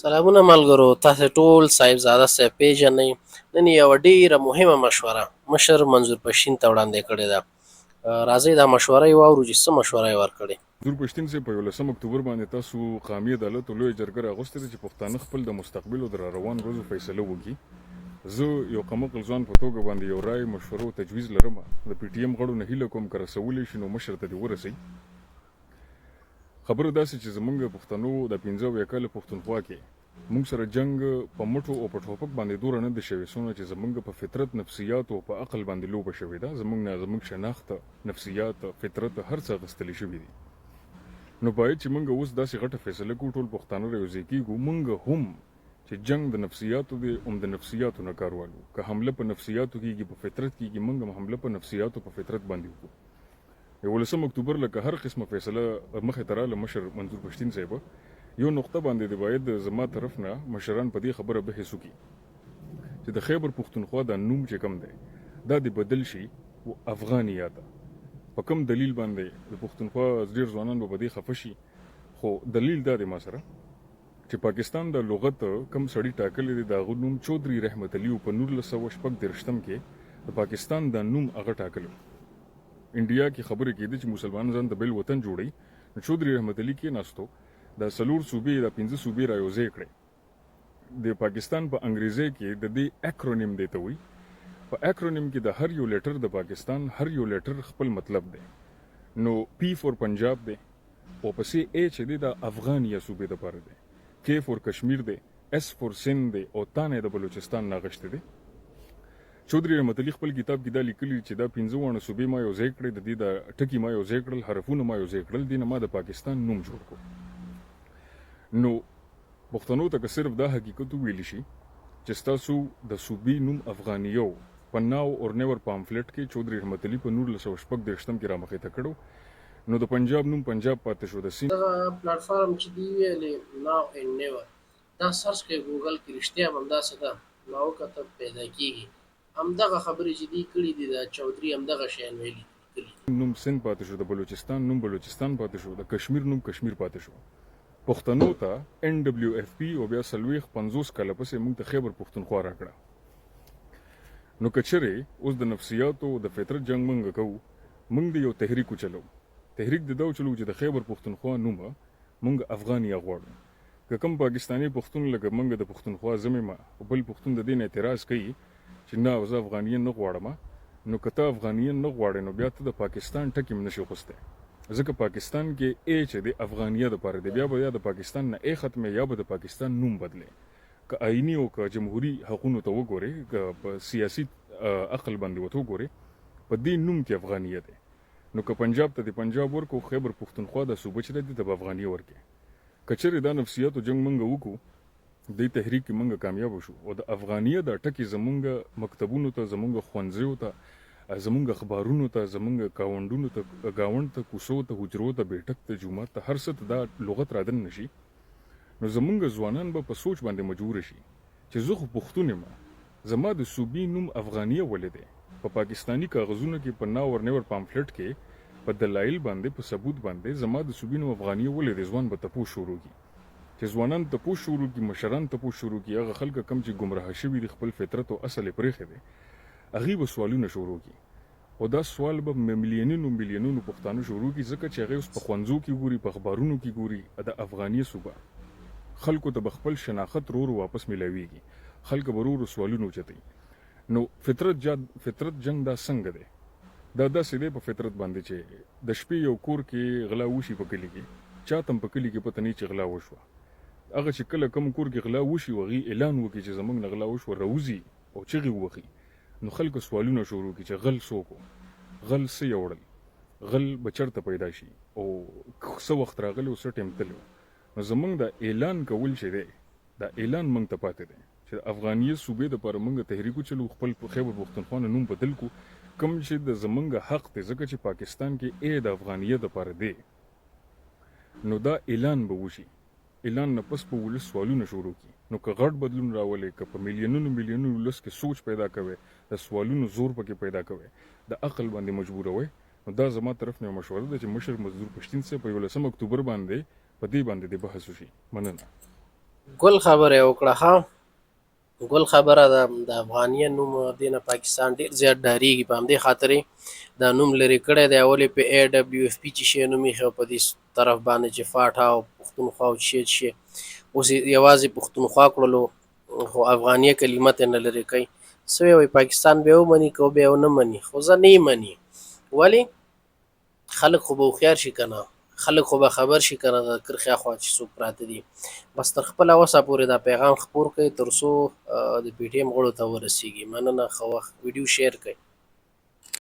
سلامونه ملګرو، تاسو ټول صاحبزاده صاحب پیژنئ. نن یوه ډیره مهمه مشوره مشر منظور پښتین ته وړاندې کړې ده. راځئ دا مشوره یې واورو چې څه مشوره یې ورکړې. منظور پښتین صاحب په 11 اکتوبر باندې تاسو قومي عدالت او لویه جرګه راغوښتې ده چې پښتانه خپل د مستقبل او د روان ورځو فیصله وکړي. زه یو قمقل ځوان په توګه باندې یو رای مشوره او تجویز لرم. د پی ټي ایم غړو نه هیله کوم که رسولی شي نو مشر ته دې ورسئ. خبره داسې چې زمونږ پښتنو د 15 کاله پښتونخوا کې موږ سره جنگ په مټو او په ټوپک باندې دوره نه ده شوې، څومره چې زمونږ په فطرت، نفسیات او په عقل باندې لوبه شوې ده. زمونږ شناخت، نفسیات، فطرت هر څه اخیستلی شوي دي. نو باید چې موږ اوس داسې غټه فیصله کوو، ټول پښتانه رایوځای کېږو، موږ هم چې جنگ د نفسیاتو دی هم د نفسیاتو نه کار والو. که حمله په نفسیاتو کېږي په فطرت کېږي، موږ هم حمله په نفسیاتو په فطرت باندې وکړو. 11 اکتوبر لکه هر قسمه فیصله مخې ته راله، مشر منظور پښتین صاحب یو نقطه باندې دی باید زما طرف نه مشران په دې خبره بحث وکړي چې د خیبر پښتونخوا دا نوم چې کم دی دا د بدل شي او افغانیا ته. په کوم دلیل باندې د پښتونخوا ډېر ځوانان به په دې خفه شي، خو دلیل دا دی ما سره چې پاکستان د لغت کم سړي ټاکلی دی، د هغه نوم چودھری رحمت علي په 1936 کې د پاکستان د نوم هغه ټاکلی. انډیا کې خبرې کېدې چې مسلمانان ځان د بل وطن جوړوي، نو چودھری رحمت علي کېناستو، د 4 صوبې د 15 صوبې رايوځای کړې. د پاکستان په انګریزي کې د دې اکرونیم دی ته وایي. په اکرونیم کې د هر یو لیټر د پاکستان هر یو لیټر خپل مطلب دی. نو پی فور پنجاب دی، او پسې ای چې دی د افغانیا صوبې دپاره دی، کې فور کشمیر دی، اس فور سند دی، او تانه د بلوچستان ناغشته دی. چودھری رحمت علي خپل کتاب کې دا لیکلي چې دا 15 صوبې ما یوځای کړې، د دې د ټکي ما یوځای کړل، حرفونه ما یوځای کړل، دې نه ما د پاکستان نوم جوړ کړو. نو پښتنو ته که صرف دا حقیقت وویلی شي چې ستاسو د صوبې نوم افغانیو په ناو اور نیور پامفلټ کې چودھری رحمت علي په 1936 کې رامخې ته کړو، نو د پنجاب نوم پنجاب پاتې شو. د سیند دغه پلیټفارم چې دی ویلې ناو اینډ نیور، دا سرچ کوي ګوګل کې، رښتیا هم همداسې ده، نو کته پیدا کېږي. همدغه خبرې چې دی کړي دي د چودھري همدغه شیان ویلي دي. نوم سند پاتې شو، د بلوچستان نوم بلوچستان پاتې شو، د کشمیر نوم کشمیر پاتې شو. پښتنو ته ان ډبلیو اف پی او بیا 50 کاله پسې موږ ته خیبر پښتونخوا راکړه. نو که چېرې اوس د نفسیاتو د فطرت جنګ موږ کوو، موږ د یو تحریک وچلو. تحریک د دا وچلو چې د خیبر پښتونخوا نومه موږ افغانیا غواړو. که کوم پاکستاني پښتون لکه موږ د پښتونخوا زمې ما او بل پښتون د دې نه اعتراض کوي چې نه زه افغانیان نه غواړم، نو که ته افغانیان نه غواړې نو بیا ته د پاکستان ټکي هم نشي اخیستی، ځکه پاکستان کې ای چې د افغانیه دپاره دی، بیا به یا د پاکستان نه ای ختمې یا به د پاکستان نوم بدلې. که آئیني او که جمهوري حقونو ته وګورې، که په سیاسي عقل باندې ورته وګورې، په دې نوم کې افغانیه دی. نو که پنجاب ته د پنجاب ورکو، خیبر پښتونخوا د صوبه چې دی ته به افغانیه ورکې. که چېرې دا نفسیاتو جنګ موږ وکړو، دې تحریک کې موږ کامیاب شو او د افغانیه دا ټکي زمونږ مکتبونو ته، زمونږ ښوونځیو ته، زمونږ اخبارونو ته، زمونږ گاونډونو ته، گاونډ ته، کوڅو ته، حجرو ته، بیټک ته، جومات ته، هر څه ته دا لغت رادن نشي، نو زمونږ ځوانان به په سوچ باندې مجبور شي چې زه خو پښتون یم، زما د صوبې نوم افغانیه ولې دی. په پاکستاني کاغذونو کې په ناو اور نیور پامفلټ کې په دلایل باندې، په ثبوت باندې زما د صوبې نوم افغانیه ولې دی. ځوان به تپوس شروع کړي، چې ځوانان تپوس شروع کړي، مشران تپوس شروع کړي، هغه خلک کم چې ګمراه شوي دي، خپل فطرت او اصل یې پرېښی دی، هغوی به سوالونه شروع کړي. او دا سوال به میلیونونو پښتانه شروع کړي، ځکه چې هغوی اوس په ښوونځو کې ګوري، په اخبارونو کې ګوري د افغانیه صوبه. خلکو ته به خپل شناخت ورو واپس میلاویږي، خلک به ورو سوالونه اوچتوي. نو فطرت جنګ دا څنګه دی؟ دا داسې دی په فطرت باندې چې د شپې یو کور کې غلا وشي په کلي کې، چاته هم په کلي کې پته نه چې غلا وشوه. هغه چې کله کوم کور کې غلا وشي هغوی اعلان وکړي چې زموږ نه غلا وشوه، راوځي او چغې ووهي، نو خلکو سوالونه شروع کړي چې غل څوک و، غل څه یوړل، غل به چېرته پیدا شي، او څه وخت راغلی او څه ټایم تللی. نو زموږ د اعلان کول چې دی، دا اعلان موږ ته پاتې دی چې د افغانیه صوبې دپاره موږ تحریک وچلو، خپل خیبر پښتونخوا نه نوم بدل کړو، کوم چې د زموږ حق دی، ځکه چې پاکستان کې ای د افغانیه دپاره دی. نو دا اعلان به وشي، اعلان نه پس په ولس سوالونه شروع کړي. نو که غټ بدلون راولئ، که په میلیونونو ولس کې سوچ پیدا کوئ، د سوالونو زور پکې پیدا کوئ، د عقل باندې مجبوروئ، نو دا زما طرف نه مشوره ده چې مشر منظور پښتین صاحب په 11 اکتوبر باندې په دې باندې د بحث وشي. مننه. ګل خبره وکړه ها. ګل خبره ده د افغانیت نوم دینه پاکستان ډیر زیات ډاریږي په همدې خاطرې دا نوم لري کړی دی اولې په ای ډبلیو اف پی چې شی نوم یې په دې طرف باندې چې فاټا او پښتونخوا او شي اوس یوازې پښتونخوا کړلو خو افغانیه کلمه ته نه لري کوي سوی وي پاکستان به ومني کو به نه مني خو ځه نه مني ولی خلک خو به هوښیار شي کنه خلک خو به خبر شي کنه د کرخې اخوا چې څوک پراته دي بس تر خپله وسه پورې دا پیغام خپور کړئ تر څو د پی ټی ایم غړو ته ورسیږي مننه ښه وخت ویډیو شیر کړئ